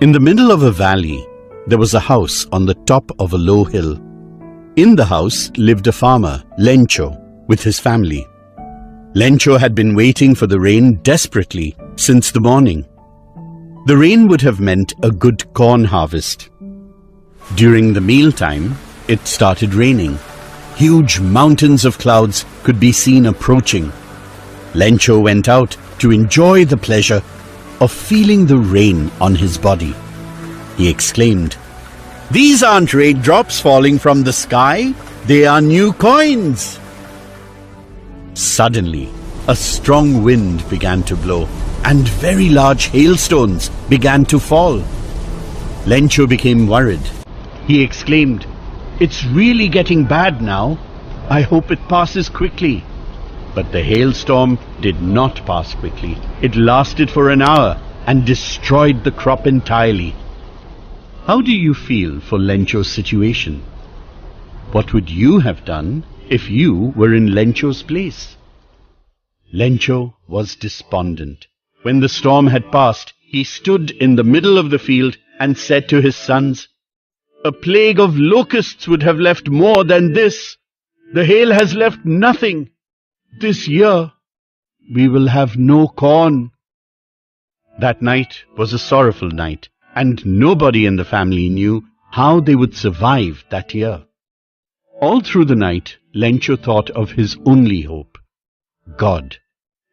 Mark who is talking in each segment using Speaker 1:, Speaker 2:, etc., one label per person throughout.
Speaker 1: In the middle of a valley, there was a house on the top of a low hill. In the house lived a farmer, Lencho, with his family. Lencho had been waiting for the rain desperately since the morning. The rain would have meant a good corn harvest. During the mealtime, it started raining. Huge mountains of clouds could be seen approaching. Lencho went out to enjoy the pleasure of feeling the rain on his body. He exclaimed, "These aren't raindrops falling from the sky, they are new coins." Suddenly, a strong wind began to blow, and very large hailstones began to fall. Lencho became worried. He exclaimed, "It's really getting bad now. I hope it passes quickly." But the hailstorm did not pass quickly. It lasted for an hour and destroyed the crop entirely. How do you feel for Lencho's situation? What would you have done if you were in Lencho's place? Lencho was despondent. When the storm had passed, he stood in the middle of the field and said to his sons, "A plague of locusts would have left more than this. The hail has left nothing. This year we will have no corn." That night was a sorrowful night, and nobody in the family knew how they would survive that year. All through the night, Lencho thought of his only hope, God.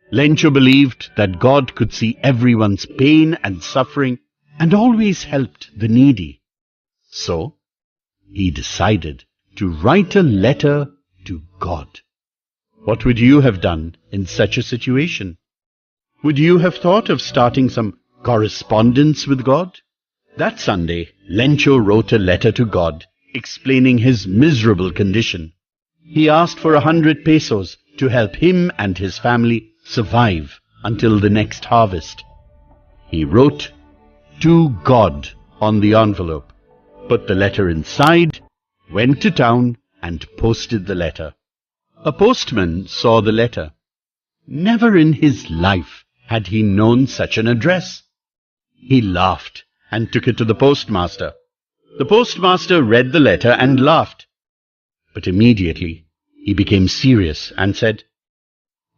Speaker 1: Lencho believed that God could see everyone's pain and suffering and always helped the needy. So, he decided to write a letter to God. What would you have done in such a situation? Would you have thought of starting some correspondence with God? That Sunday, Lencho wrote a letter to God explaining his miserable condition. He asked for 100 pesos to help him and his family survive until the next harvest. He wrote, "To God" on the envelope, put the letter inside, went to town and posted the letter. A postman saw the letter. Never in his life had he known such an address. He laughed and took it to the postmaster. The postmaster read the letter and laughed. But immediately he became serious and said,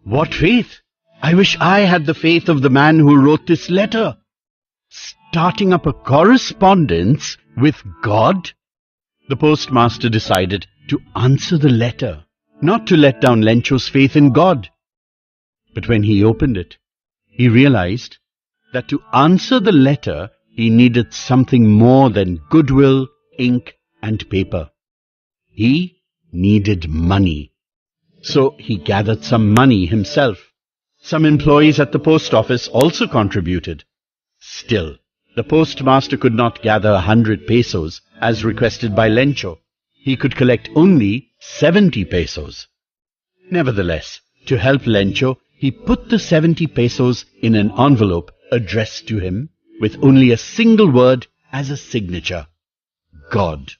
Speaker 1: "What faith? I wish I had the faith of the man who wrote this letter. Starting up a correspondence with God?" The postmaster decided to answer the letter, not to let down Lencho's faith in God. But when he opened it, he realized that to answer the letter, he needed something more than goodwill, ink, and paper. He needed money. So he gathered some money himself. Some employees at the post office also contributed. Still, the postmaster could not gather 100 pesos as requested by Lencho. He could collect only 70 pesos. Nevertheless, to help Lencho, he put the 70 pesos in an envelope addressed to him with only a single word as a signature, God.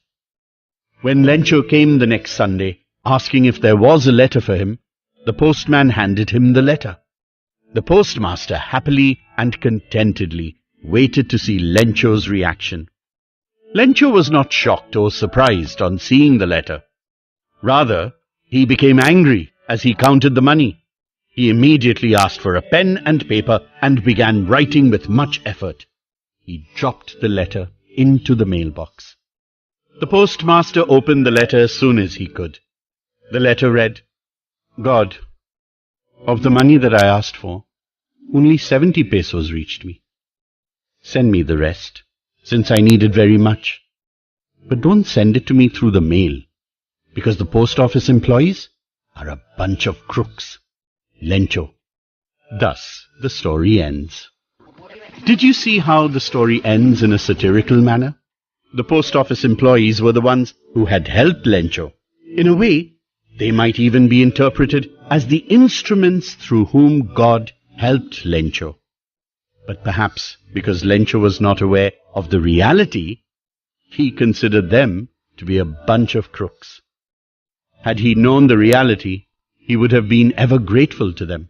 Speaker 1: When Lencho came the next Sunday, asking if there was a letter for him, the postman handed him the letter. The postmaster happily and contentedly waited to see Lencho's reaction. Lencho was not shocked or surprised on seeing the letter. Rather, he became angry as he counted the money. He immediately asked for a pen and paper and began writing with much effort. He dropped the letter into the mailbox. The postmaster opened the letter as soon as he could. The letter read, "God, of the money that I asked for, only 70 pesos reached me. Send me the rest, since I need it very much. But don't send it to me through the mail, because the post office employees are a bunch of crooks. Lencho." Thus the story ends. Did you see how the story ends in a satirical manner? The post office employees were the ones who had helped Lencho. In a way, they might even be interpreted as the instruments through whom God helped Lencho. But perhaps because Lencho was not aware of the reality, he considered them to be a bunch of crooks. Had he known the reality, he would have been ever grateful to them.